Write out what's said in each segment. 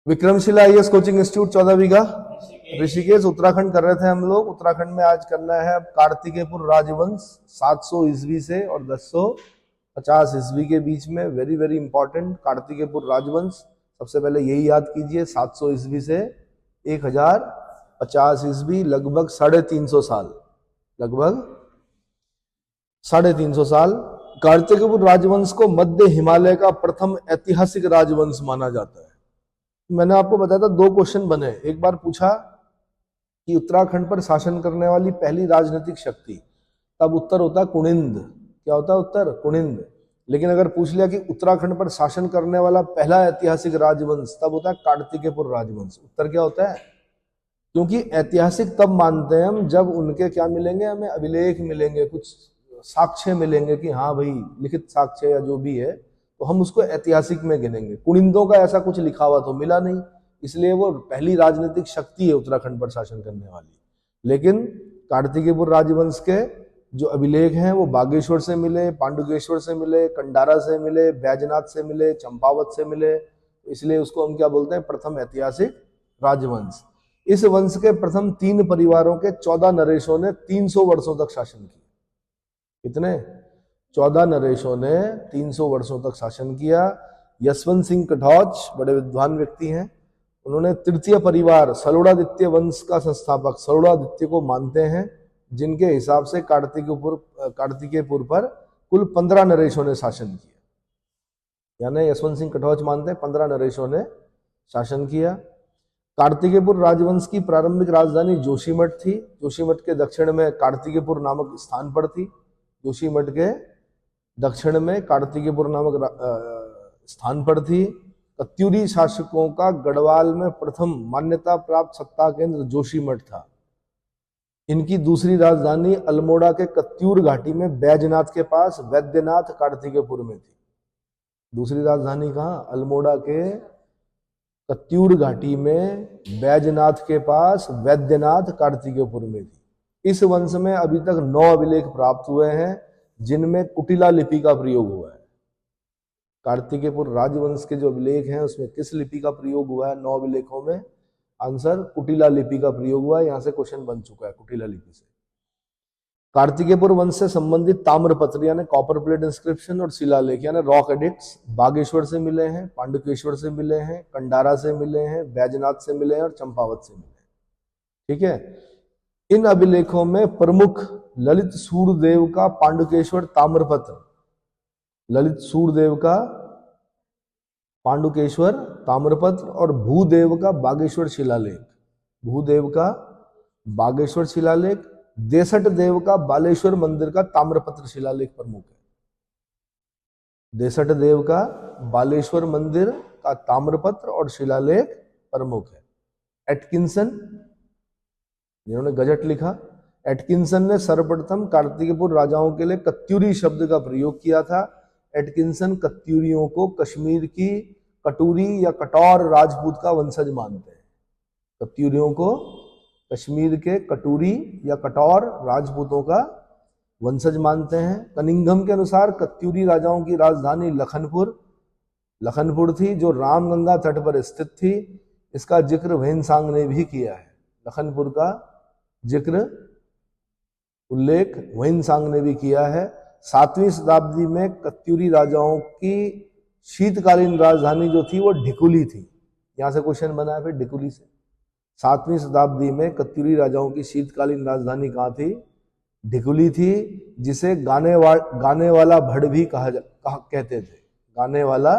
Vikramshila IAS coaching institute 14 बीघा ऋषिकेश उत्तराखंड कर रहे थे हम लोग। उत्तराखंड में आज करना है अब कार्तिकेयपुर राजवंश 700 ईस्वी से और 1050 ईस्वी के बीच में। वेरी वेरी इंपॉर्टेंट कार्तिकेयपुर राजवंश। सबसे पहले यही याद कीजिए 700 ईस्वी से 1050 ईस्वी, लगभग 350 साल, लगभग 350 साल। कार्तिकेयपुर राजवंश को मध्य हिमालय का प्रथम ऐतिहासिक राजवंश माना जाता है। मैंने आपको बताया था 2 क्वेश्चन बने। एक बार पूछा कि उत्तराखंड पर शासन करने वाली पहली राजनीतिक शक्ति, तब उत्तर होता है कुनिंद। क्या होता है उत्तर? कुनिंद। लेकिन अगर पूछ लिया कि उत्तराखंड पर शासन करने वाला पहला ऐतिहासिक राजवंश, तब होता है कार्तिकेयपुर राजवंश। उत्तर क्या होता है? क्योंकि ऐतिहासिक तब मानते हैं हम जब उनके क्या मिलेंगे, हमें अभिलेख मिलेंगे, कुछ साक्ष्य मिलेंगे कि हाँ भाई लिखित साक्ष्य या जो भी है, तो हम उसको ऐतिहासिक में गिनेंगे। कुनिंदों का ऐसा कुछ लिखा हुआ तो मिला नहीं, इसलिए वो पहली राजनीतिक शक्ति है उत्तराखंड पर शासन करने वाली। लेकिन कार्तिकेयपुर राजवंश के जो अभिलेख हैं वो बागेश्वर से मिले, पांडुकेश्वर से मिले, कंडारा से मिले, बैजनाथ से मिले, चंपावत से मिले, इसलिए उसको हम क्या बोलते हैं? प्रथम ऐतिहासिक राजवंश। इस वंश के प्रथम 3 परिवारों के 14 नरेशों ने 300 वर्षों तक शासन किया। कितने? 14 नरेशों ने 300 वर्षों तक शासन किया। यशवंत सिंह कटौच बड़े विद्वान व्यक्ति हैं। उन्होंने तृतीय परिवार सरोड़ादित्य वंश का संस्थापक सरोड़ादित्य को मानते हैं, जिनके हिसाब से कार्तिकेयपुर पर कुल 15 नरेशों ने शासन किया। यानी यशवंत सिंह कटौच मानते हैं 15 नरेशों ने शासन किया। कार्तिकेयपुर राजवंश की प्रारंभिक राजधानी जोशीमठ थी। जोशीमठ के दक्षिण में कार्तिकेयपुर नामक स्थान पर थी। जोशीमठ के दक्षिण में कार्तिकेयपुर नामक स्थान पर थी। कत्यूरी शासकों का गढ़वाल में प्रथम मान्यता प्राप्त सत्ता केंद्र जोशीमठ था। इनकी दूसरी राजधानी अल्मोड़ा के कत्यूर घाटी में बैजनाथ के पास वैद्यनाथ कार्तिकेयपुर में थी। दूसरी राजधानी कहाँ? अल्मोड़ा के कत्यूर घाटी में बैजनाथ के पास वैद्यनाथ कार्तिकेयपुर में थी। इस वंश में अभी तक 9 अभिलेख प्राप्त हुए हैं, जिनमें कुटिला लिपि का प्रयोग हुआ है। कार्तिकेयपुर राजवंश के जो अभिलेख हैं उसमें किस लिपि का प्रयोग हुआ है? 9 अभिलेखों में आंसर कुटिला लिपि का प्रयोग हुआ है। यहां से क्वेश्चन बन चुका है कुटिला लिपि से। कार्तिकेयपुर वंश से संबंधित ताम्रपत्र यानी कॉपर प्लेट इंस्क्रिप्शन और शिलालेख यानी रॉक एडिक्ट्स बागेश्वर से मिले हैं, पांडुकेश्वर से मिले हैं, कंडारा से मिले हैं, बैजनाथ से मिले हैं और चंपावत से मिले हैं। ठीक है। इन अभिलेखों में प्रमुख ललित सूरदेव का पांडुकेश्वर ताम्रपत्र, ललित सूरदेव का पांडुकेश्वर ताम्रपत्र और भूदेव का बागेश्वर शिलालेख, भूदेव का बागेश्वर शिलालेख, देसठ देव का बालेश्वर मंदिर का ताम्रपत्र शिलालेख प्रमुख है। देसठ देव का बालेश्वर मंदिर का ताम्रपत्र और शिलालेख प्रमुख है। एटकिंसन, जिन्होंने गजट लिखा, एटकिंसन ने सर्वप्रथम कार्तिकेयपुर राजाओं के लिए कत्यूरी शब्द का प्रयोग किया था। एटकिंसन कत्यूरियों को कश्मीर की कटूरी या कटौर राजपूत का वंशज मानते हैं। कत्यूरियों को कश्मीर के कटूरी या कटौर राजपूतों का वंशज मानते हैं। कनिंघम के अनुसार कत्यूरी राजाओं की राजधानी लखनपुर थी, जो रामगंगा तट पर स्थित थी। इसका जिक्र वेनसांग ने भी किया है। लखनपुर का जिक्र, उल्लेख वेनसांग ने भी किया है। 7वीं शताब्दी में कत्यूरी राजाओं की शीतकालीन राजधानी जो थी वो ढिकुली थी। यहां से क्वेश्चन बना है फिर ढिकुली से। 7वीं शताब्दी में कत्यूरी राजाओं की शीतकालीन राजधानी कहाँ थी? ढिकुली थी, जिसे गाने वाला भड़ भी कहते थे। गाने वाला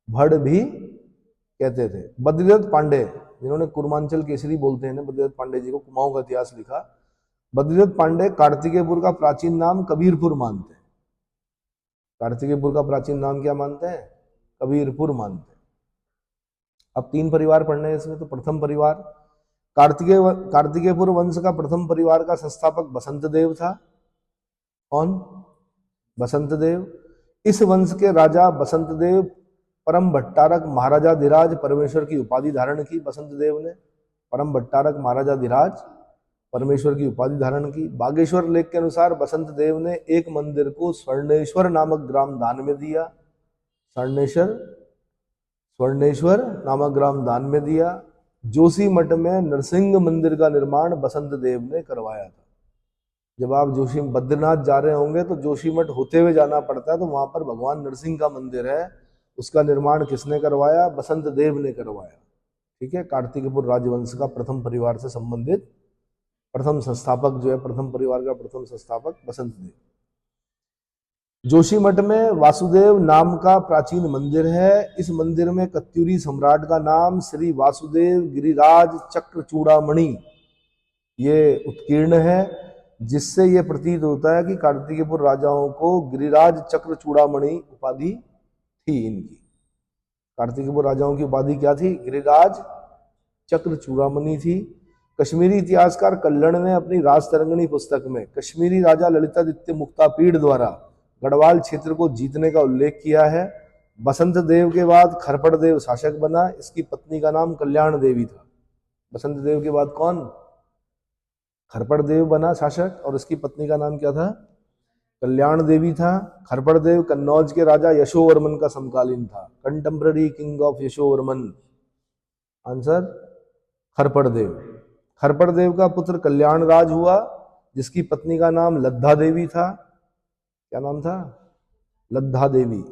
भड़ भी कहते थे। बद्रीदत्त पांडे, जिन्होंने कुर्मांचल केसरी बोलते हैं, बद्रीदत्त पांडे जी को कुमाऊं का इतिहास लिखा। बद्रीदत्त पांडे कार्तिकेयपुर का प्राचीन नाम कबीरपुर मानते हैं। कार्तिकेयपुर का प्राचीन नाम क्या मानते हैं? कबीरपुर मानते हैं। अब 3 परिवार पढ़ने हैं इसमें। तो प्रथम परिवार कार्तिकेयपुर वंश का प्रथम परिवार का संस्थापक बसंत देव था। कौन? बसंत देव। इस वंश के राजा बसंत देव परम भट्टारक महाराजाधिराज परमेश्वर की उपाधि धारण की। बसंत देव ने परम भट्टारक महाराजाधिराज परमेश्वर की उपाधि धारण की। बागेश्वर लेख के अनुसार बसंत देव ने एक मंदिर को स्वर्णेश्वर नामक ग्राम दान में दिया। स्वर्णेश्वर नामक ग्राम दान में दिया। जोशी मठ में नरसिंह मंदिर का निर्माण बसंत देव ने करवाया था। जब आप जोशी बद्रीनाथ जा रहे होंगे तो जोशी मठ होते हुए जाना पड़ता है, तो वहां पर भगवान नरसिंह का मंदिर है, उसका निर्माण किसने करवाया? बसंत देव ने करवाया। ठीक है, कार्तिकपुर राजवंश का प्रथम परिवार से संबंधित प्रथम संस्थापक जो है, प्रथम परिवार का प्रथम संस्थापक बसंत देव। जोशी मठ में वासुदेव नाम का प्राचीन मंदिर है। इस मंदिर में कत्यूरी सम्राट का नाम श्री वासुदेव गिरिराज चक्र चूड़ामणि ये उत्कीर्ण है, जिससे यह प्रतीत होता है कि कार्तिकेयपुर राजाओं को गिरिराज चक्र चूड़ामणि उपाधि थी। इनकी कार्तिकेयपुर राजाओं की उपाधि क्या थी? गिरिराज चक्र चूड़ामणि थी। कश्मीरी इतिहासकार कल्लण ने अपनी राजतरंगिणी पुस्तक में कश्मीरी राजा ललितादित्य मुक्तापीड़ द्वारा गढ़वाल क्षेत्र को जीतने का उल्लेख किया है। बसंत देव के बाद खरपड़ देव शासक बना। इसकी पत्नी का नाम कल्याण देवी था। बसंत देव के बाद कौन? खरपड़ देव बना शासक, और इसकी पत्नी का नाम क्या था? कल्याण देवी था। खरपड़ देव कन्नौज के राजा यशोवर्मन का समकालीन था, contemporary king of Yashovarman. Answer Kharpad Dev. Kharpad Dev का पुत्र कल्याण राज हुआ, जिसकी पत्नी का नाम लद्धा देवी था। क्या नाम था? लद्धा देवी।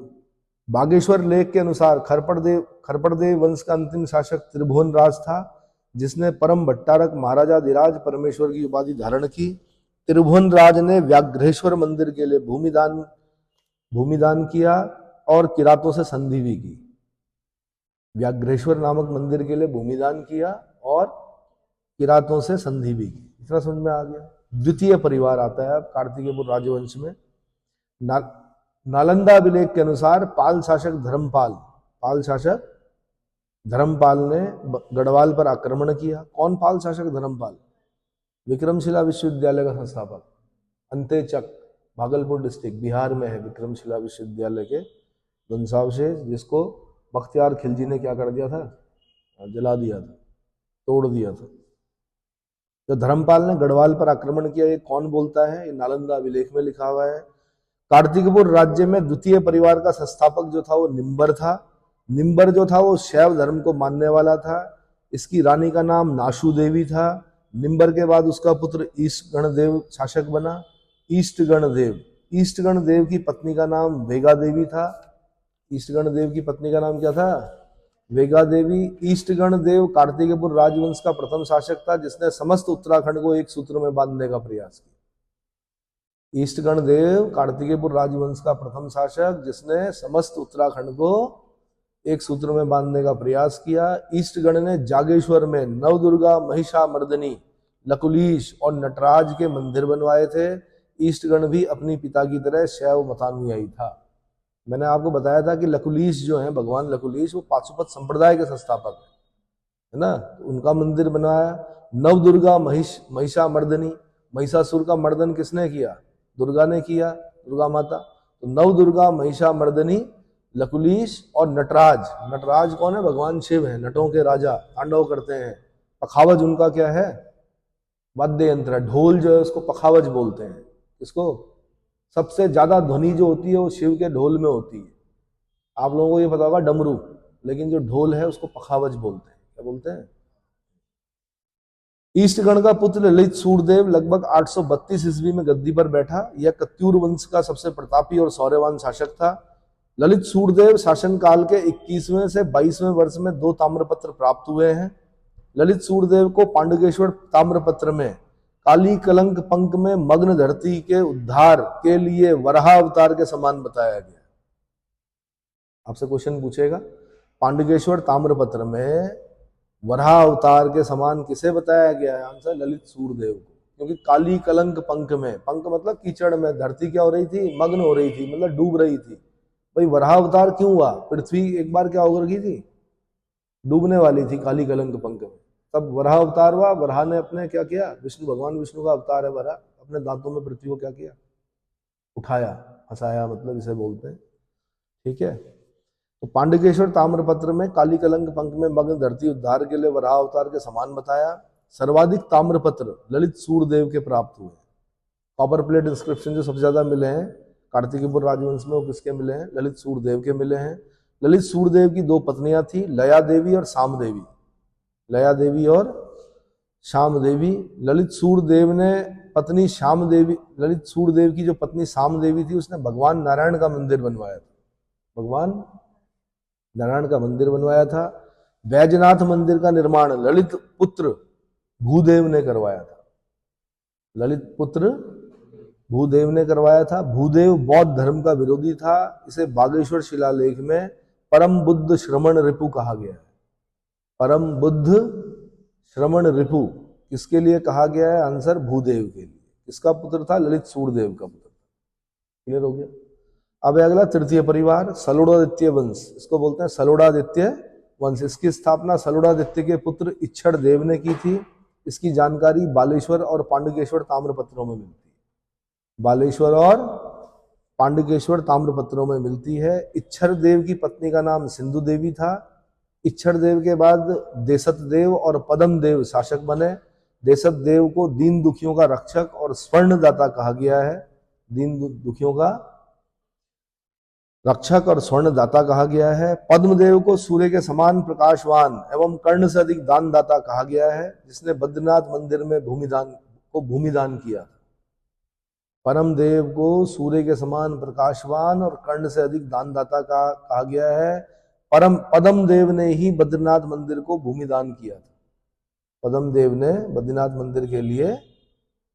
बागेश्वर लेख के अनुसार खरपड़ देव वंश का अंतिम शासक त्रिभुवन राज था, जिसने परम भट्टारक महाराजा धीराज परमेश्वर की उपाधि धारण की। त्रिभुवन राज ने व्याघ्रेश्वर मंदिर के लिए भूमिदान किया और किरातों से संधि भी की। व्याघ्रेश्वर नामक मंदिर के लिए भूमिदान किया और किरातों से संधि भी की। इतना समझ में आ गया। द्वितीय परिवार आता है कार्तिकेयपुर राजवंश में। नालंदा अभिलेख के अनुसार पाल शासक धर्मपाल ने गढ़वाल पर आक्रमण किया। कौन पाल शासक धर्मपाल? विक्रमशिला विश्वविद्यालय का संस्थापक अंतेचक, भागलपुर डिस्ट्रिक्ट बिहार में है विक्रमशिला विश्वविद्यालय के ध्वंसावशेष, जिसको बख्तियार खिलजी ने क्या कर दिया था? जला दिया था, तोड़ दिया था। तो धर्मपाल ने गढ़वाल पर आक्रमण किया, ये कौन बोलता है? ये नालंदा अभिलेख में लिखा हुआ है। कार्तिकपुर राज्य में द्वितीय परिवार का संस्थापक जो था वो निम्बर था। निम्बर जो था वो शैव धर्म को मानने वाला था। इसकी रानी का नाम नाशु देवी था। निम्बर के बाद उसका पुत्र ईष्टगण देव शासक बना। ईष्टगण देव की पत्नी का नाम वेगा देवी था। ईष्टगण देव की पत्नी का नाम क्या था? वेगा देवी। ईष्टगण देव कार्तिकेयपुर राजवंश का प्रथम शासक था, जिसने समस्त उत्तराखंड को एक सूत्र में बांधने का प्रयास किया। ईष्टगण देव कार्तिकेयपुर राजवंश का प्रथम शासक, जिसने समस्त उत्तराखंड को एक सूत्र में बांधने का प्रयास किया। ईष्टगण ने जागेश्वर में नवदुर्गा, महिषामर्दिनी, लकुलीश और नटराज के मंदिर बनवाए थे। ईष्टगण भी अपनी पिता की तरह शैव मतानुयायी था। मैंने आपको बताया था कि लकुलीश जो है, भगवान लकुलीश, वो पाशुपत संप्रदाय के संस्थापक है ना, तो उनका मंदिर बनवाया। नवदुर्गा, महिषामर्दिनी, महिषासुर का मर्दन किसने किया? दुर्गा ने किया, दुर्गा माता। तो नवदुर्गा, महिषामर्दिनी, लकुलीश और नटराज कौन है? भगवान शिव है, नटों के राजा, तांडव करते हैं। पखावज उनका क्या है? वाद्य यंत्र। ढोल जो है उसको पखावज बोलते हैं। इसको सबसे ज्यादा ध्वनि जो होती है वो शिव के ढोल में होती है। आप लोगों को ये पता होगा डमरू, लेकिन जो ढोल है उसको पखावज बोलते हैं। क्या बोलते हैं? ईष्टगण का पुत्र ललित सूरदेव लगभग 832 ईस्वी में गद्दी पर बैठा। यह कत्यूर वंश का सबसे प्रतापी और शौर्यवान शासक था। ललित सूरदेव शासनकाल के 21वें से 22वें वर्ष में 2 ताम्रपत्र प्राप्त हुए हैं। ललित सूरदेव को पांडुकेश्वर ताम्रपत्र में काली कलंक पंक में मग्न धरती के उद्धार के लिए वराह अवतार के समान बताया गया। आपसे क्वेश्चन पूछेगा, पांडुकेश्वर ताम्रपत्र में वराह अवतार के समान किसे बताया गया है? आंसर ललित सूरदेव को। क्योंकि काली कलंक पंक में, पंक मतलब कीचड़ में, धरती क्या हो रही थी? मग्न हो रही थी, मतलब डूब रही थी। भाई वराह अवतार क्यों हुआ? पृथ्वी एक बार क्या हो रही थी? डूबने वाली थी काली कलंक पंक में। तब वराह अवतार हुआ। वराह ने अपने क्या किया? भगवान विष्णु का अवतार है वराह। अपने दांतों में पृथ्वी को क्या किया? उठाया, फंसाया, मतलब इसे बोलते हैं। ठीक है, तो पांडुकेश्वर ताम्रपत्र में काली कलंक पंख में मग्न धरती उद्धार के लिए वराह अवतार के समान बताया। सर्वाधिक ताम्रपत्र ललित सूरदेव के प्राप्त हुए। कॉपर प्लेट इंस्क्रिप्शन जो सबसे ज्यादा मिले हैं कार्तिकेयपुर राजवंश में, वो किसके मिले हैं? ललित सूरदेव के मिले हैं। ललित सूर्यदेव की दो पत्नियां थी, लया देवी और शाम देवी। लया देवी और श्याम देवी। ललित सूर्यदेव ने पत्नी श्याम देवी, ललित सूर्यदेव की जो पत्नी श्याम देवी थी, उसने भगवान नारायण का मंदिर बनवाया था। भगवान नारायण का मंदिर बनवाया था। बैजनाथ मंदिर का निर्माण ललित पुत्र भूदेव ने करवाया था। ललित पुत्र भूदेव ने करवाया था। भूदेव बौद्ध धर्म का विरोधी था। इसे बागेश्वर शिलालेख में परम बुद्ध श्रमण रिपु कहा गया है। परम बुद्ध श्रमण रिपु किसके लिए कहा गया है? आंसर भूदेव के लिए। किसका पुत्र था? ललित सूर्यदेव का पुत्र। क्लियर हो गया। अब अगला तृतीय परिवार, सलोड़ादित्य वंश। इसको बोलते हैं सलोड़ादित्य वंश। इसकी स्थापना सलोड़ादित्य के पुत्र इच्छड़ देव ने की थी। इसकी जानकारी बालेश्वर और पांडुकेश्वर ताम्रपत्रों में मिलती है। बालेश्वर और पांडुकेश्वर ताम्रपत्रों में मिलती है। इच्छड़ देव की पत्नी का नाम सिंधु देवी था। इच्छड़ देव के बाद देसत देव और पदम देव शासक बने। देसत देव को दीन दुखियों का रक्षक और स्वर्णदाता कहा गया है। दीन दुखियों का रक्षक और स्वर्णदाता कहा गया है। पद्मदेव को सूर्य के समान प्रकाशवान एवं कर्ण से अधिक दानदाता कहा गया है, जिसने बद्रीनाथ मंदिर में भूमिदान किया। परम देव को सूर्य के समान प्रकाशवान और कर्ण से अधिक दानदाता का कहा गया है। पद्म देव ने ही बद्रीनाथ मंदिर को भूमिदान किया था। पद्म देव ने बद्रीनाथ मंदिर के लिए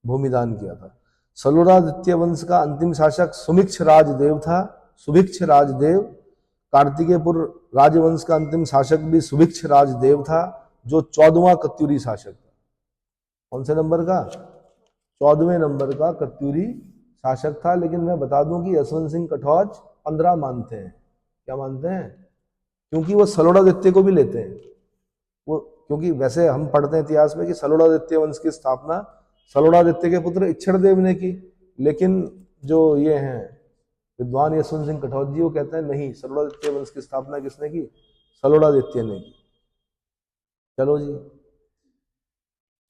भूमिदान किया था। सलोड़ादित्य वंश का अंतिम शासक सुभिक्ष राजदेव था। सुभिक्ष राजदेव। कार्तिकेयपुर राजवंश का अंतिम शासक भी सुभिक्ष राजदेव था, जो 14वां कत्यूरी शासक था। कौन से नंबर का? 14वें नंबर का कत्यूरी शासक था। लेकिन मैं बता दूं कि यशवंत सिंह कटौज 15 मानते हैं। क्या मानते हैं? क्योंकि वो सलोड़ादित्य को भी लेते हैं। वो क्योंकि वैसे हम पढ़ते हैं इतिहास में कि सलोड़ादित्य वंश की स्थापना सलोड़ादित्य के पुत्र इच्छड़ देव ने की, लेकिन जो ये हैं विद्वान यशवंत सिंह कटौज जी, वो कहते हैं नहीं, सलोड़ादित्य वंश की स्थापना किसने की? सलोड़ादित्य ने की। चलो जी।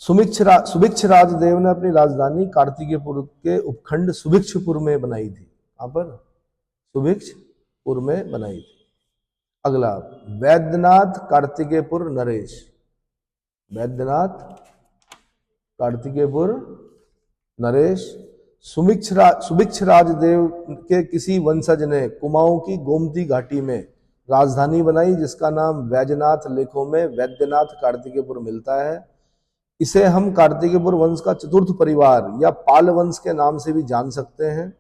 सुभिक्ष राजदेव ने अपनी राजधानी कार्तिकेयपुर के उपखंड सुभिक्षपुर में बनाई थी। कहां पर? सुभिक्षपुर में बनाई थी। अगला, वैद्यनाथ कार्तिकेयपुर नरेश। वैद्यनाथ कार्तिकेयपुर नरेश। सुभिक्ष राजदेव के किसी वंशज ने कुमाऊं की गोमती घाटी में राजधानी बनाई, जिसका नाम वैजनाथ लेखों में वैद्यनाथ कार्तिकेयपुर मिलता है। इसे हम कार्तिकेयपुर वंश का चतुर्थ परिवार या पाल वंश के नाम से भी जान सकते हैं।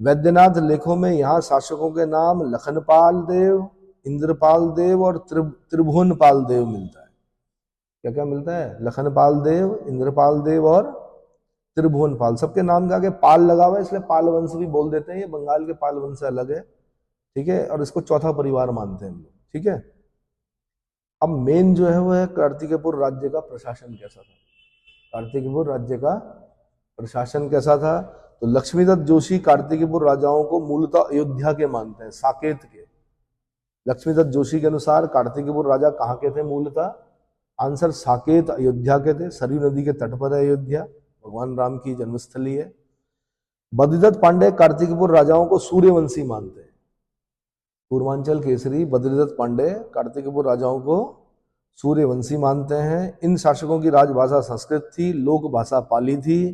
वैद्यनाथ लेखों में यहाँ शासकों के नाम लखनपाल देव, इंद्रपाल देव और त्रिभुवनपाल देव मिलता है। क्या क्या मिलता है? लखनपाल देव, इंद्रपाल देव और त्रिभुवनपाल। सबके नाम के आगे पाल लगा हुआ है, इसलिए पाल वंश भी बोल देते हैं। ये बंगाल के पाल वंश से अलग है, ठीक है, और इसको चौथा परिवार मानते हैं हम लोग, ठीक है। अब मेन जो है वो है कार्तिकेयपुर राज्य का प्रशासन कैसा था। कार्तिकेयपुर राज्य का प्रशासन कैसा था? तो लक्ष्मीदत्त जोशी कार्तिकेयपुर राजाओं को मूलतः अयोध्या के मानते हैं, साकेत के। लक्ष्मीदत्त जोशी के अनुसार कार्तिकेयपुर राजा कहाँ के थे मूलतः? आंसर साकेत, अयोध्या के थे। सरयू नदी के तट पर है अयोध्या, भगवान राम की जन्मस्थली है। बद्रीदत्त पांडे कार्तिकेयपुर राजाओं को सूर्यवंशी मानते हैं। पूर्वांचल केसरी बद्रीदत्त पांडे कार्तिकेयपुर राजाओं को सूर्यवंशी मानते हैं। इन शासकों की राजभाषा संस्कृत थी, लोक भाषा पाली थी।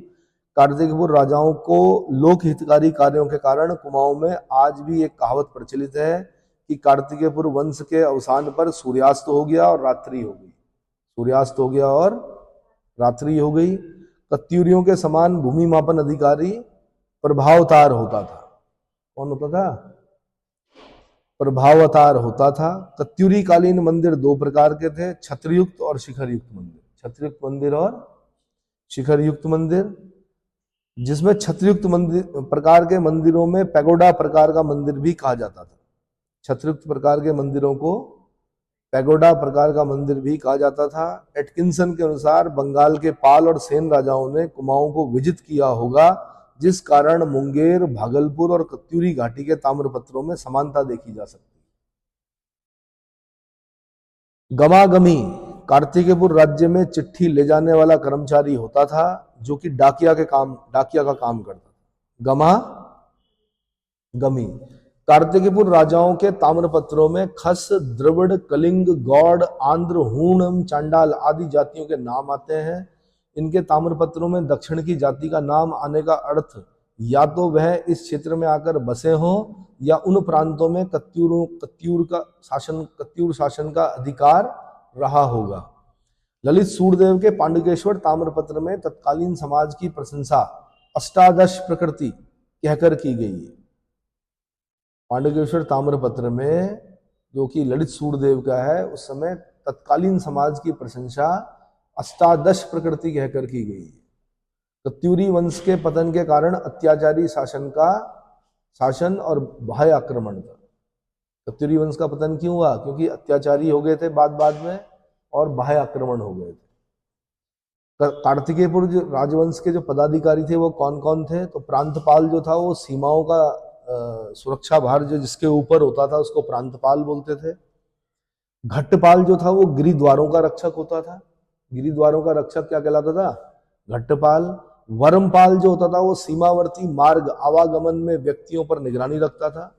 कार्तिकेयपुर राजाओं को लोक हितकारी कार्यों के कारण कुमाऊं में आज भी एक कहावत प्रचलित है कि कार्तिकेयपुर वंश के अवसान पर सूर्यास्त हो गया और रात्रि हो गई। सूर्यास्त हो गया और रात्रि हो गई। कत्यूरियों के समान भूमि मापन अधिकारी प्रभावतार होता था। कौन होता था? प्रभावतार होता था। कत्यूरी कालीन मंदिर दो प्रकार के थे, छत्रयुक्त और शिखरयुक्त मंदिर। छत्रयुक्त मंदिर और शिखरयुक्त मंदिर। जिसमें छत्रयुक्त मंदिर प्रकार के मंदिरों में पैगोडा प्रकार का मंदिर भी कहा जाता था। छत्रयुक्त प्रकार के मंदिरों को पैगोडा प्रकार का मंदिर भी कहा जाता था। एटकिंसन के अनुसार बंगाल के पाल और सेन राजाओं ने कुमाऊं को विजित किया होगा, जिस कारण मुंगेर, भागलपुर और कत्यूरी घाटी के ताम्रपत्रों में समानता देखी जा सकती है। गमागमी कार्तिकेयपुर राज्य में चिट्ठी ले जाने वाला कर्मचारी होता था, जो कि डाकिया का काम करता था। गमा गमी कार्तिकेयपुर राजाओं के ताम्रपत्रों में खस, द्रविड़, कलिंग, गौड़, आंध्र, हूण, चांडाल आदि जातियों के नाम आते हैं। इनके ताम्रपत्रों में दक्षिण की जाति का नाम आने का अर्थ या तो वह इस क्षेत्र में आकर बसे हों या उन प्रांतों में कत्यूर शासन का अधिकार रहा होगा। ललित सूर्यदेव के पांडुकेश्वर ताम्रपत्र में तत्कालीन समाज की प्रशंसा अष्टादश प्रकृति कहकर की गई है। पांडुकेश्वर ताम्रपत्र में जो कि ललित सूर्यदेव का है, उस समय तत्कालीन समाज की प्रशंसा अष्टादश प्रकृति कहकर की गई है। कत्यूरी वंश के पतन के कारण अत्याचारी शासन और बाह्य आक्रमण था। कत्यूरी वंश का पतन क्यों हुआ? क्योंकि अत्याचारी हो गए थे बाद में और बाह्य आक्रमण हो गए थे। कार्तिकेयपुर जो राजवंश के जो पदाधिकारी थे वो कौन कौन थे? तो प्रांतपाल जो था वो सीमाओं का सुरक्षा भार जो जिसके ऊपर होता था उसको प्रांतपाल बोलते थे। घट्टपाल जो था वो गिरिद्वारों का रक्षक होता था। गिरिद्वारों का रक्षक क्या कहलाता था? घट्टपाल। वर्मपाल जो होता था वो सीमावर्ती मार्ग आवागमन में व्यक्तियों पर निगरानी रखता था।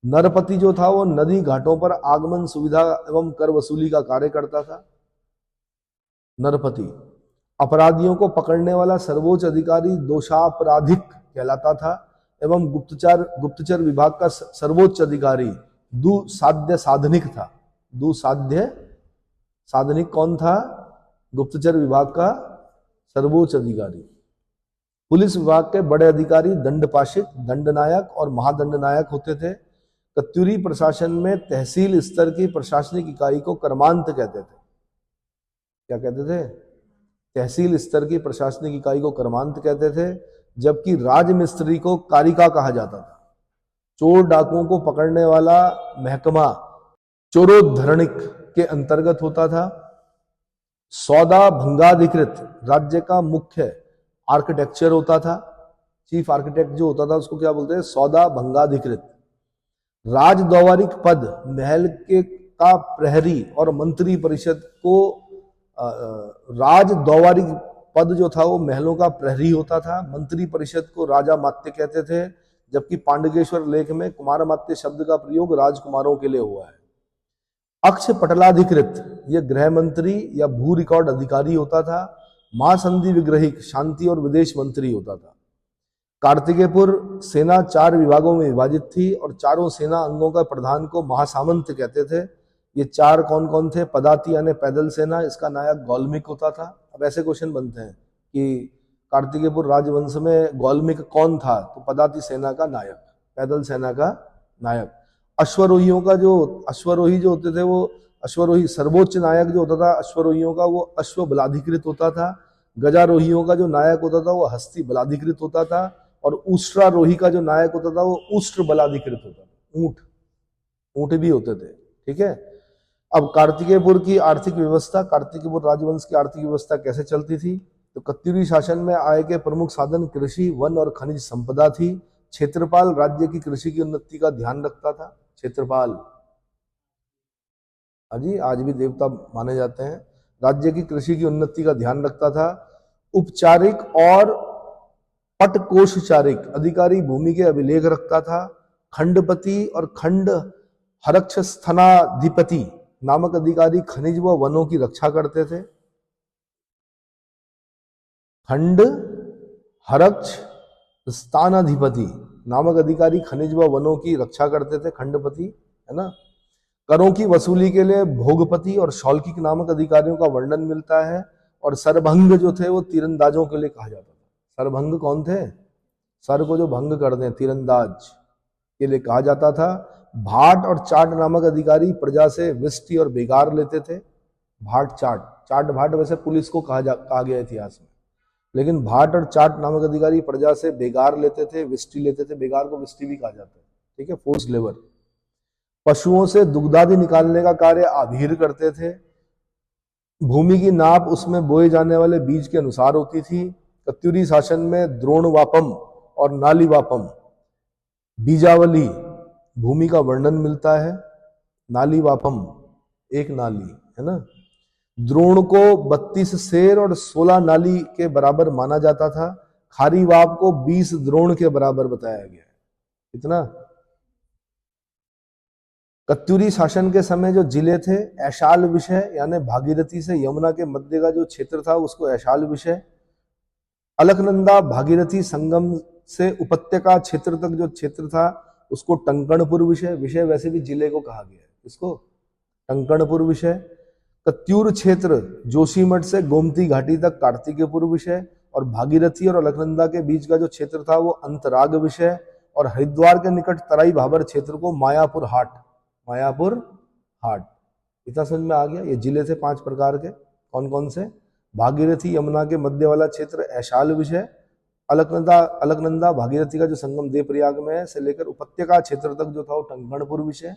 नरपति जो था वो नदी घाटों पर आगमन सुविधा एवं कर वसूली का कार्य करता था। नरपति। अपराधियों को पकड़ने वाला सर्वोच्च अधिकारी दोषापराधिक कहलाता था एवं गुप्तचर विभाग का सर्वोच्च अधिकारी दुसाध्य साधनिक था। दुसाध्य साधनिक कौन था? गुप्तचर विभाग का सर्वोच्च अधिकारी। पुलिस विभाग के बड़े अधिकारी दंडपाशिक, दंडनायक और महादंडनायक होते थे। कत्यूरी प्रशासन में तहसील स्तर की प्रशासनिक इकाई को कर्मांत कहते थे। क्या कहते थे? तहसील स्तर की प्रशासनिक इकाई को कर्मांत कहते थे, जबकि राजमिस्त्री को कारिका कहा जाता था। चोर डाकुओं को पकड़ने वाला महकमा चोरोद्धरणिक के अंतर्गत होता था। सौदा भंगाधिकृत राज्य का मुख्य आर्किटेक्चर होता था। चीफ आर्किटेक्ट जो होता था उसको क्या बोलते हैं? सौदा भंगाधिकृत। राज द्वारिक पद महल के का प्रहरी और मंत्री परिषद को राज द्वारिक पद जो था वो महलों का प्रहरी होता था। मंत्री परिषद को राजा मात्य कहते थे, जबकि पांडुकेश्वर लेख में कुमार मात्य शब्द का प्रयोग राजकुमारों के लिए हुआ है। अक्ष पटलाधिकृत यह गृह मंत्री या भू रिकॉर्ड अधिकारी होता था। महासंधि विग्रहिक शांति और विदेश मंत्री होता था। कार्तिकेयपुर सेना 4 विभागों में विभाजित थी और चारों सेना अंगों का प्रधान को महासामंत कहते थे। ये 4 कौन कौन थे? पदाती यानी पैदल सेना, इसका नायक गौलमिक होता था। अब ऐसे क्वेश्चन बनते हैं कि कार्तिकेयपुर राजवंश में गौलमिक कौन था? तो पदाती सेना का नायक, पैदल सेना का नायक। अश्वरोहियों का जो अश्वरोही जो होते थे वो अश्वरोही सर्वोच्च नायक जो होता था अश्वरोहियों का वो अश्व बलाधिकृत होता था। गजारोहियों का जो नायक होता था वो हस्ती बलाधिकृत होता था और उष्ट्रारोही का जो नायक होता था वो उष्ट्र बलाधिकृत होता था। ऊंट भी होते थे। ठीक है। अब कार्तिकेयपुर की आर्थिक व्यवस्था, कार्तिकेयपुर राजवंश की आर्थिक व्यवस्था कैसे चलती थी? तो कत्यूरी शासन में आय के प्रमुख साधन कृषि, वन और खनिज संपदा थी। क्षेत्रपाल राज्य की कृषि की उन्नति का ध्यान रखता था। क्षेत्रपाल अजी आज भी देवता माने जाते हैं। राज्य की कृषि की उन्नति का ध्यान रखता था। उपचारिक और पटकोषचारिक अधिकारी भूमि के अभिलेख रखता था। खंडपति और खंड हरक्षस्थनाधिपति नामक अधिकारी खनिज व वनों की रक्षा करते थे। खंड हरक्ष स्थानाधिपति नामक अधिकारी खनिज व वनों की रक्षा करते थे। खंडपति है ना। करों की वसूली के लिए भोगपति और शौल्किक नामक अधिकारियों का वर्णन मिलता है। और सरभंग जो थे वो तीरंदाजों के लिए कहा जाता था। सरभंग कौन थे? सर को जो भंग कर दें, तीरंदाज के लिए कहा जाता था। भाट और चाट नामक अधिकारी प्रजा से विष्टि और बेगार लेते थे। भाट चाट भाट वैसे पुलिस को कहा गया इतिहास में, लेकिन भाट और चाट नामक अधिकारी प्रजा से बेगार लेते थे, विष्टि लेते थे। बेगार को विष्टि भी कहा जाता है। ठीक है, फोर्स लेबर। पशुओं से दुग्धादि निकालने का कार्य आभीर करते थे। भूमि की नाप उसमें बोए जाने वाले बीज के अनुसार होती थी। कत्यूरी शासन में द्रोणवापम और नालीवापम बीजावली भूमि का वर्णन मिलता है। नालीवापम एक नाली है ना। द्रोण को 32 सेर और 16 नाली के बराबर माना जाता था। खारीवाप को 20 द्रोण के बराबर बताया गया है। कितना? कत्यूरी शासन के समय जो जिले थे, ऐशाल विषय यानी भागीरथी से यमुना के मध्य का जो क्षेत्र था उसको ऐशाल विषय, अलकनंदा भागीरथी संगम से उपत्यका क्षेत्र तक जो क्षेत्र था उसको टंकणपुर विषय, विषय वैसे भी जिले को कहा गया है, इसको टंकणपुर विषय। कत्यूर क्षेत्र जोशीमठ से गोमती घाटी तक कार्तिकेयपुर विषय, और भागीरथी और अलकनंदा के बीच का जो क्षेत्र था वो अंतराग विषय, और हरिद्वार के निकट तराई भाबर क्षेत्र को मायापुर हाट, मायापुर हाट। इतना समझ में आ गया। ये जिले थे 5 प्रकार के, कौन कौन से? भागीरथी यमुना के मध्य वाला क्षेत्र ऐशाल विषय, अलकनंदा भागीरथी का जो संगम देवप्रयाग में है से लेकर उपत्यका क्षेत्र तक जो था वो टंकणपुर विषय,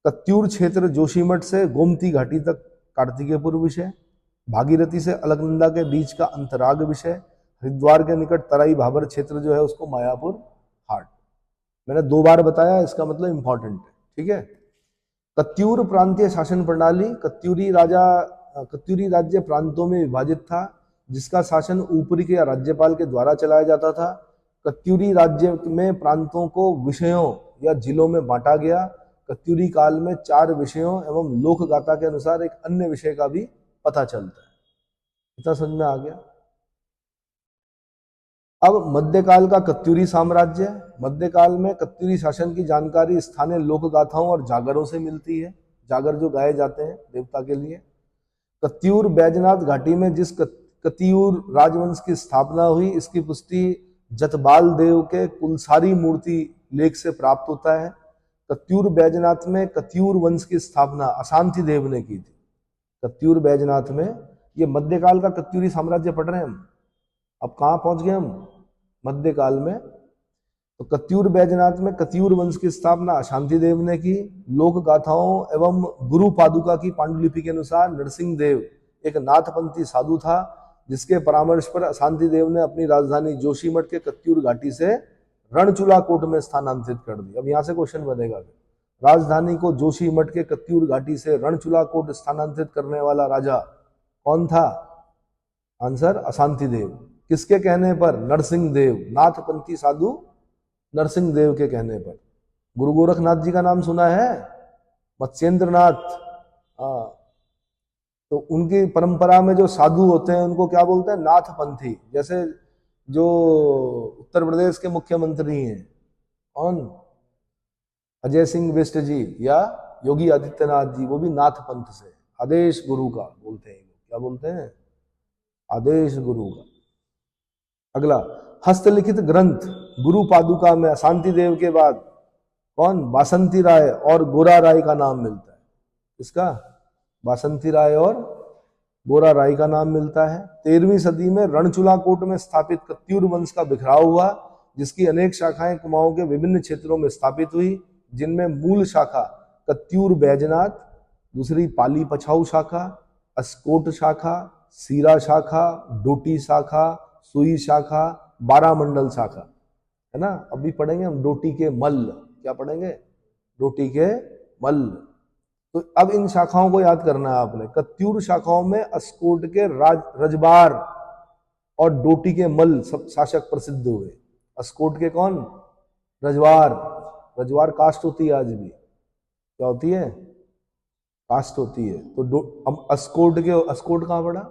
कत्यूर क्षेत्र जोशीमठ से गोमती घाटी तक कार्तिकेयपुर विषय, भागीरथी से अलकनंदा के बीच का अंतराग विषय, हरिद्वार के निकट तराई भाबर क्षेत्र जो है उसको मायापुर हाट। मैंने 2 बार बताया, इसका मतलब इंपॉर्टेंट है, ठीक है। कत्यूर प्रांतीय शासन प्रणाली, कत्यूरी राज्य प्रांतों में विभाजित था जिसका शासन ऊपरी के या राज्यपाल के द्वारा चलाया जाता था। कत्यूरी राज्य में प्रांतों को विषयों या जिलों में बांटा गया। कत्यूरी काल में 4 विषयों एवं लोकगाथा के अनुसार एक अन्य विषय का भी पता चलता है। इतना समझ में आ गया। अब मध्यकाल का कत्यूरी साम्राज्य। मध्यकाल में कत्यूरी शासन की जानकारी स्थानीय लोकगाथाओं और जागरों से मिलती है, जागर जो गाए जाते हैं देवता के लिए। कत्यूर बैजनाथ घाटी में जिस कत्यूर राजवंश की स्थापना हुई इसकी पुष्टि जतबाल देव के कुलसारी मूर्ति लेख से प्राप्त होता है। कत्यूर बैजनाथ में कत्यूर वंश की स्थापना अशांति देव ने की थी। कत्यूर बैजनाथ में, ये मध्यकाल का कत्यूरी साम्राज्य पढ़ रहे हैं हम। अब कहाँ पहुंच गए हम? मध्यकाल में। तो कत्यूर बैजनाथ में कत्यूर वंश की स्थापना अशांति देव ने की। लोक गाथाओं एवं गुरु पादुका की पांडुलिपि के अनुसार नरसिंह देव एक नाथपंथी साधु था जिसके परामर्श पर अशांति देव ने अपनी राजधानी जोशीमठ के कत्यूर घाटी से रणचूला कोट में स्थानांतरित कर दी। अब यहां से क्वेश्चन बनेगा, राजधानी को जोशीमठ के कत्यूर घाटी से रणचूला कोट स्थानांतरित करने वाला राजा कौन था? आंसर अशांति देव। किसके कहने पर? नरसिंह देव, नाथपंथी साधु नरसिंह देव के कहने पर। गुरु गोरखनाथ जी का नाम सुना है? मत्स्येंद्रनाथ। तो उनकी परंपरा में जो साधु होते हैं उनको क्या बोलते हैं? नाथपंथी। जैसे जो उत्तर प्रदेश के मुख्यमंत्री हैं, कौन? अजय सिंह बिष्ट जी या योगी आदित्यनाथ जी, वो भी नाथ पंथ से, आदेश गुरु का बोलते हैं। क्या बोलते हैं? आदेश गुरु का। अगला, हस्तलिखित ग्रंथ गुरु पादुका में अशांति देव के बाद कौन? बासंती राय और गोरा राय का नाम मिलता है। इसका बासंती राय और गोरा राय का नाम मिलता है। 13वीं सदी में रणचूला कोट में स्थापित कत्यूर वंश का बिखराव हुआ जिसकी अनेक शाखाएं कुमाऊं के विभिन्न क्षेत्रों में स्थापित हुई, जिनमें मूल शाखा कत्यूर बैजनाथ, दूसरी पाली पछाऊ शाखा, अस्कोट शाखा, सीरा शाखा, डोटी शाखा, सुई शाखा, बारामंडल शाखा, है ना। अभी पढ़ेंगे हम डोटी के मल्ल। क्या पढ़ेंगे? डोटी के मल्ल। तो अब इन शाखाओं को याद करना है आपने। कत्यूर शाखाओं में अस्कोट के रजबार और डोटी के मल्ल सब शासक प्रसिद्ध हुए। अस्कोट के कौन? रजवार। रजवार कास्ट होती है आज भी। क्या होती है? कास्ट होती है। तो अब अस्कोट कहाँ पड़ा?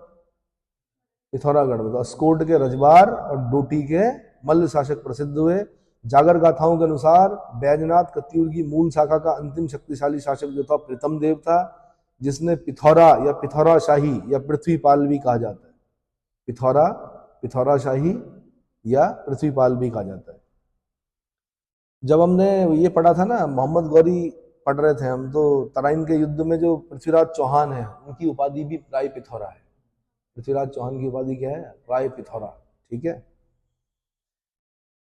पिथौरागढ़ में। तो अस्कोट के रजवार और डोटी के मल्ल शासक प्रसिद्ध हुए। जागर गाथाओं के अनुसार बैजनाथ कत्यूर की मूल शाखा का अंतिम शक्तिशाली शासक जो था प्रीतम देव था, जिसने पिथौरा या पिथौरा शाही या पृथ्वीपाल भी कहा जाता है। पिथौरा शाही या पृथ्वीपाल भी कहा जाता है। जब हमने ये पढ़ा था ना, मोहम्मद गौरी पढ़ रहे थे हम, तो तराइन के युद्ध में जो पृथ्वीराज चौहान है उनकी उपाधि भी राय पिथौरा है। पृथ्वीराज चौहान की उपाधि क्या है? राय पिथौरा। ठीक है।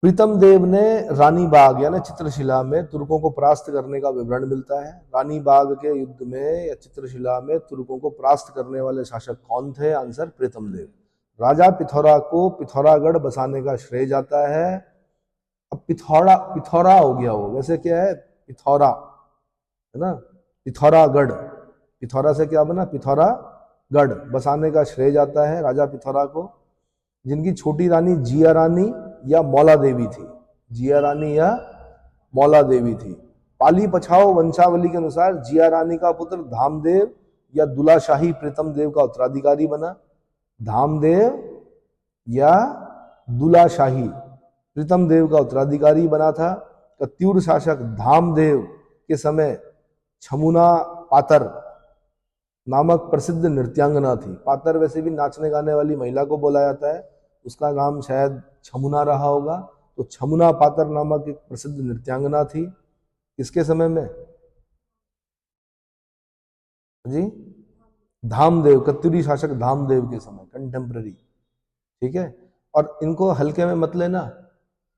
प्रीतम देव ने रानी बाग यानी चित्रशिला में तुर्कों को परास्त करने का विवरण मिलता है। रानी बाग के युद्ध में या चित्रशिला में तुर्कों को परास्त करने वाले शासक कौन थे? आंसर प्रीतम देव। राजा पिथौरा को पिथौरागढ़ बसाने का श्रेय जाता है। अब पिथौरा हो गया वो, वैसे क्या है? पिथौरा, है ना। पिथौरागढ़, पिथौरा से क्या बना? पिथौरागढ़। बसाने का श्रेय जाता है राजा पिथौरा को, जिनकी छोटी रानी जिया रानी या मौला देवी थी। जिया रानी या मौला देवी थी। पाली पछाओ वंशावली के अनुसार जिया रानी का पुत्र धामदेव या दुलाशाही प्रीतम देव का उत्तराधिकारी बना। धामदेव या दुलाशाही प्रीतम देव का उत्तराधिकारी बना था। कत्यूर शासक धामदेव के समय छमुना पातर नामक प्रसिद्ध नृत्यांगना थी। पातर वैसे भी नाचने गाने वाली महिला को बोला जाता है, उसका नाम शायद छमुना रहा होगा। तो छमुना पातर नामक एक प्रसिद्ध नृत्यांगना थी। किसके समय में जी? धामदेव, कत्यूरी शासक धामदेव के समय, कंटेम्पररी। ठीक है, और इनको हल्के में मत लेना।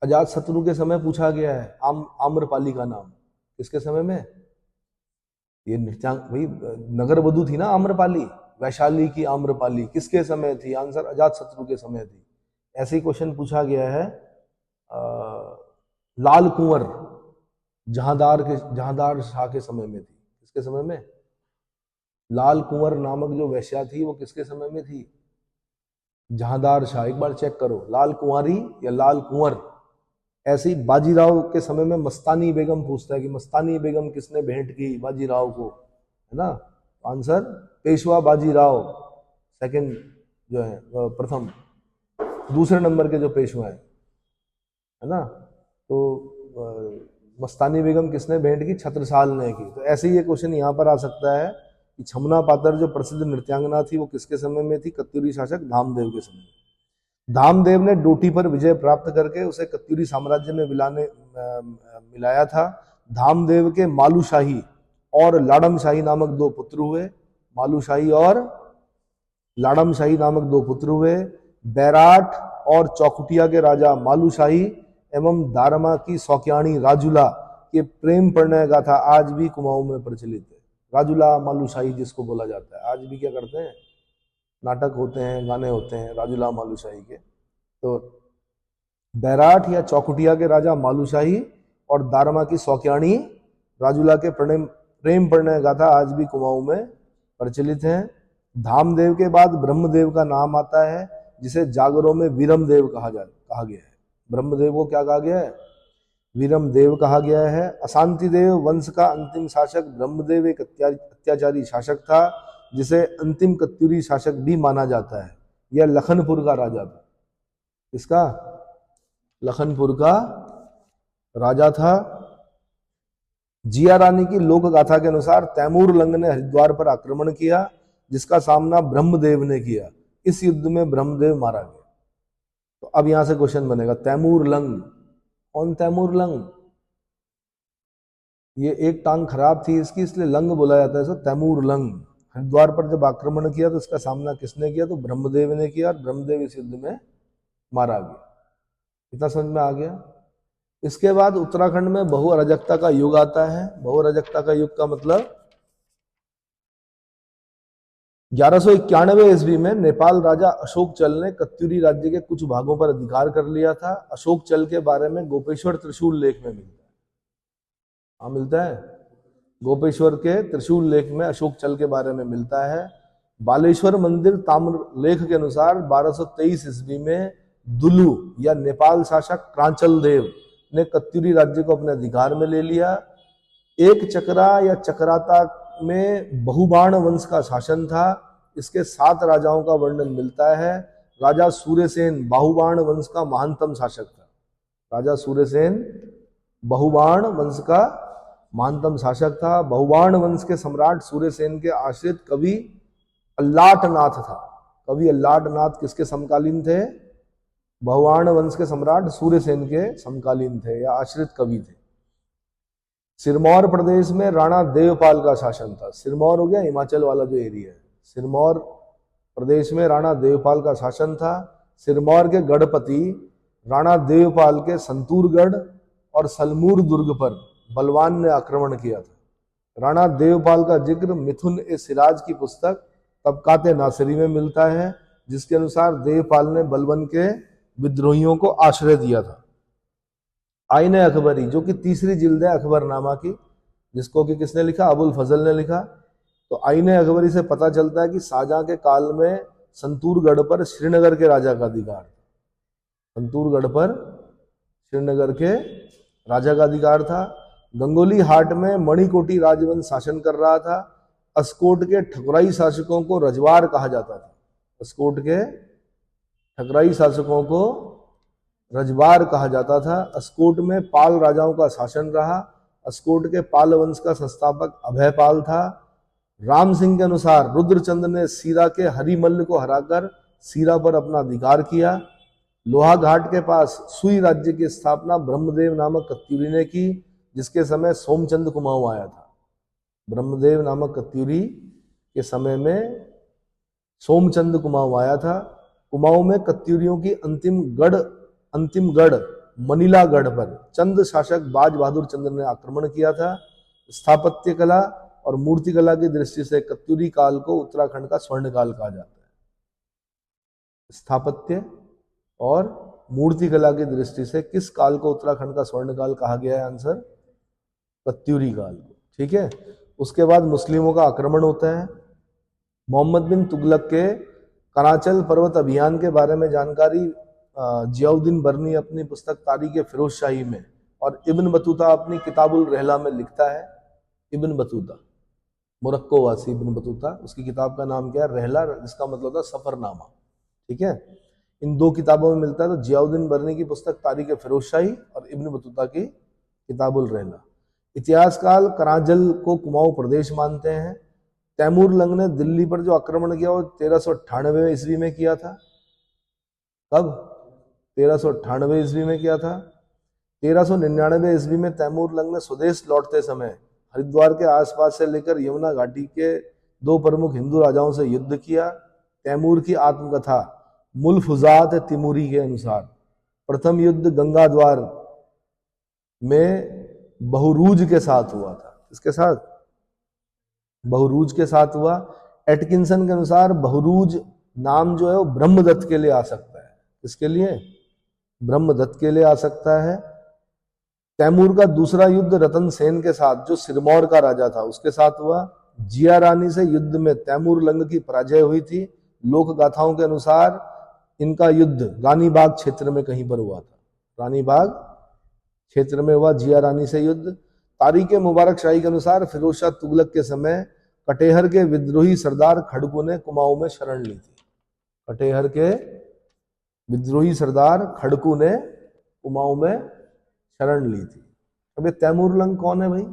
अजात शत्रु के समय पूछा गया है आम्रपाली का नाम। किसके समय में? ये नृत्यांग भाई नगर वधु थी ना आम्रपाली, वैशाली की आम्रपाली किसके समय थी? आंसर अजात शत्रु के समय थी। ऐसे ही क्वेश्चन पूछा गया है लाल कुंवर जहांदार शाह के समय में थी। किसके समय में? लाल कुंवर नामक जो वैश्या थी वो किसके समय में थी? जहांदार शाह। एक बार चेक करो, लाल कुंवारी या लाल कुंवर। ऐसे ही बाजीराव के समय में मस्तानी बेगम पूछता है कि मस्तानी बेगम किसने भेंट की बाजीराव को, है ना? आंसर पेशवा बाजीराव, सेकंड जो है प्रथम, दूसरे नंबर के जो पेशवा है ना। तो मस्तानी बेगम किसने भेंट की? छत्रसाल ने की। तो ऐसे ही ये क्वेश्चन यहाँ पर आ सकता है कि छमना पातर जो प्रसिद्ध नृत्यांगना थी वो किसके समय में थी? कत्यूरी शासक धामदेव के समय। धामदेव ने डोटी पर विजय प्राप्त करके उसे कत्यूरी साम्राज्य में मिलाया था। धामदेव के मालूशाही और लाडमशाही नामक दो पुत्र हुए। मालूशाही और लाडमशाही नामक दो पुत्र हुए। बैराट और चौकुटिया के राजा मालूशाही एवं दारमा की सौक्याणी राजुला के प्रेम प्रणय गाथा आज भी कुमाऊं में प्रचलित है। राजुला मालूशाही जिसको बोला जाता है, आज भी क्या करते हैं? नाटक होते हैं, गाने होते हैं राजुला मालूशाही के। तो बैराट या चौकुटिया के राजा मालूशाही और दारमा की सौक्याणी राजुला के प्रेम प्रणय गाथा आज भी कुमाऊं में प्रचलित हैं। धामदेव के बाद ब्रह्मदेव का नाम आता है, जिसे जागरों में वीरमदेव कहा गया है। ब्रह्मदेव को क्या कहा गया है? वीरमदेव कहा गया है। अशांतिदेव वंश का अंतिम शासक ब्रह्मदेव एक अत्याचारी शासक था, जिसे अंतिम कत्यूरी शासक भी माना जाता है। यह लखनपुर का राजा था। इसका लखनपुर का राजा था। जिया रानी की लोक गाथा के अनुसार तैमूर लंग ने हरिद्वार पर आक्रमण किया, जिसका सामना ब्रह्मदेव ने किया। इस युद्ध में ब्रह्मदेव मारा गया। तो अब यहां से क्वेश्चन बनेगा, तैमूर लंग कौन? तैमूर लंग, ये एक टांग खराब थी इसकी, इसलिए लंग बोला जाता है इसको, तैमूर लंग। हरिद्वार पर जब आक्रमण किया तो इसका सामना किसने किया? तो ब्रह्मदेव ने किया, और ब्रह्मदेव इस युद्ध में मारा गया। इतना समझ में आ गया। इसके बाद उत्तराखंड में बहुअराजकता का युग आता है। बहुअराजकता का युग का मतलब 1191 ईस्वी में नेपाल राजा अशोक चल ने कत्यूरी राज्य के कुछ भागों पर अधिकार कर लिया था। अशोक चल के बारे में गोपेश्वर त्रिशूल लेख में मिलता है। हाँ मिलता है, गोपेश्वर के त्रिशूल लेख में अशोक चल के बारे में मिलता है। बालेश्वर मंदिर ताम्र लेख के अनुसार 1223 ईस्वी में दुलु या नेपाल शासक क्रांचल देव ने कत्यूरी राज्य को अपने अधिकार में ले लिया। एक चक्रा या चक्राता में बहुबाण वंश का शासन था। इसके 7 राजाओं का वर्णन मिलता है। राजा सूर्यसेन बहुबाण वंश का महानतम शासक था। राजा सूर्यसेन बहुबाण वंश का महानतम शासक था। बहुबाण वंश के सम्राट सूर्यसेन के आश्रित कवि अल्लाटनाथ था। कवि अल्लाटनाथ किसके समकालीन थे? बहुबाण वंश के सम्राट सूर्यसेन के समकालीन थे या आश्रित कवि थे। सिरमौर प्रदेश में राणा देवपाल का शासन था। सिरमौर हो गया हिमाचल वाला जो एरिया है। सिरमौर प्रदेश में राणा देवपाल का शासन था। सिरमौर के गढ़पति राणा देवपाल के संतूरगढ़ और सलमूर दुर्ग पर बलवान ने आक्रमण किया था। राणा देवपाल का जिक्र मिथुन ए सिराज की पुस्तक तबकाते नासिरी में मिलता है, जिसके अनुसार देवपाल ने बलवन के विद्रोहियों को आश्रय दिया था। आईने अकबरी जो कि तीसरी जिल्द है अकबरनामा की, जिसको कि किसने लिखा? अबुल फजल ने लिखा। तो आईने अकबरी से पता चलता है कि शाहजहां के काल में संतूरगढ़ पर श्रीनगर के राजा का अधिकार था। संतूरगढ़ पर श्रीनगर के राजा का अधिकार था। गंगोली हाट में मणिकोटी राजवंश शासन कर रहा था। अस्कोट के ठकुराई शासकों को रजवार कहा जाता था। अस्कोट के ठकुराई शासकों को रजवार कहा जाता था। अस्कोट में पाल राजाओं का शासन रहा। अस्कोट के पाल वंश का संस्थापक अभयपाल था। राम सिंह के अनुसार रुद्रचंद ने सीरा के हरिमल्ल को हराकर सीरा पर अपना अधिकार किया। लोहा घाट के पास सुई राज्य की स्थापना ब्रह्मदेव नामक कत्यूरी ने की, जिसके समय सोमचंद कुमाऊं आया था। ब्रह्मदेव नामक कत्यूरी के समय में सोमचंद कुमाऊं आया था। कुमाऊं में कत्यूरियों की अंतिम गढ़ मनीला गढ़ पर चंद शासक बाज बहादुर चंद्र ने आक्रमण किया था। स्थापत्य कला और मूर्ति कला की दृष्टि से कत्यूरी काल को उत्तराखंड का स्वर्ण काल कहा जाता है। स्थापत्य और मूर्ति कला की दृष्टि से किस काल को उत्तराखंड का स्वर्ण काल कहा गया है? आंसर कत्यूरी काल को। ठीक है। उसके बाद मुस्लिमों का आक्रमण होता है। मोहम्मद बिन तुगलक के कराचल पर्वत अभियान के बारे में जानकारी जियाउद्दीन बर्नी अपनी पुस्तक तारीख फिरोज शाही में, और इब्न बतूता अपनी किताबुल रहला में लिखता है। इब्न बतूता, मोरक्को वासी इब्न बतूता, उसकी किताब का नाम क्या है? रहला, जिसका मतलब होता है सफरनामा। ठीक है। इन दो किताबों में मिलता है। तो जियाउद्दीन बर्नी की पुस्तक तारीख फिरोज शाही और इब्न बतूता की किताबुल रहला। इतिहासकाल कराजल को कुमाऊं प्रदेश मानते हैं। तैमूर लंग ने दिल्ली पर जो आक्रमण किया वो 1398 ईस्वी में किया था। कब? 1398 ईस्वी में किया था। 1399 ईस्वी में तैमूर लंग ने स्वदेश लौटते समय हरिद्वार के आसपास से लेकर यमुना घाटी के दो प्रमुख हिंदू राजाओं से युद्ध किया। तैमूर की आत्मकथा मुल्फुजात तिमूरी के अनुसार प्रथम युद्ध गंगा द्वार में बहुरूज के साथ हुआ था। इसके साथ बहुरूज के साथ हुआ। एटकिंसन के अनुसार बहुरूज नाम जो है वो ब्रह्मदत्त के लिए आ सकता है। किसके लिए? ब्रह्मदत्त के लिए आ सकता है। तैमूर का दूसरा युद्ध रतन सेन के साथ, जो सिरमौर का राजा था, उसके साथ हुआ। जिया रानी से युद्ध में तैमूर लंग की पराजय हुई थी। लोक गाथाओं के अनुसार इनका युद्ध रानीबाग क्षेत्र में कहीं पर हुआ था। रानीबाग क्षेत्र में हुआ जिया रानी से युद्ध। तारीख मुबारक शाही के अनुसार फिरोज शाह तुगलक के समय कटेहर के विद्रोही सरदार खड़कू ने कुमाऊं में शरण ली थी। कटेहर के विद्रोही सरदार खड़कू ने कुमाऊं में शरण ली थी। अब ये तैमूर लंग कौन है भाई?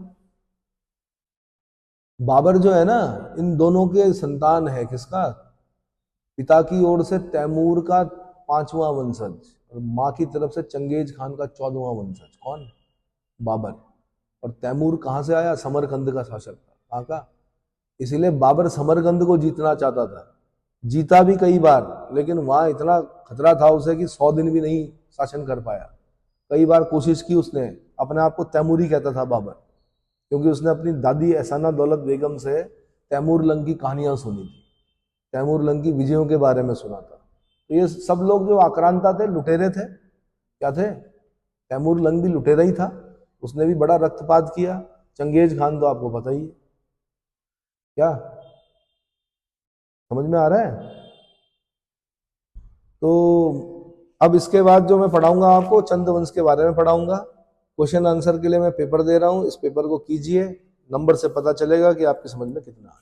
बाबर जो है ना, इन दोनों के संतान है। किसका? पिता की ओर से तैमूर का 5वां वंशज और माँ की तरफ से चंगेज खान का 14वां वंशज। कौन? बाबर। और तैमूर कहाँ से आया? समरकंद का शासक था। कहाँ का? इसीलिए बाबर समरकंद को जीतना चाहता था। जीता भी कई बार, लेकिन वहां इतना खतरा था उसे कि 100 दिन भी नहीं शासन कर पाया। कई बार कोशिश की उसने। अपने आप को तैमूरी कहता था बाबर, क्योंकि उसने अपनी दादी एहसाना दौलत बेगम से तैमूर लंग की कहानियां सुनी थी, तैमूर लंग की विजयों के बारे में सुना था। तो ये सब लोग जो आक्रांता थे, लुटेरे थे। क्या थे? तैमूर लंग भी लुटेरा ही था। उसने भी बड़ा रक्तपात किया। चंगेज खान तो आपको पता ही है। क्या समझ में आ रहा है? तो अब इसके बाद जो मैं पढ़ाऊंगा आपको, चंद वंश के बारे में पढ़ाऊंगा। क्वेश्चन आंसर के लिए मैं पेपर दे रहा हूं। इस पेपर को कीजिए, नंबर से पता चलेगा कि आपकी समझ में कितना है।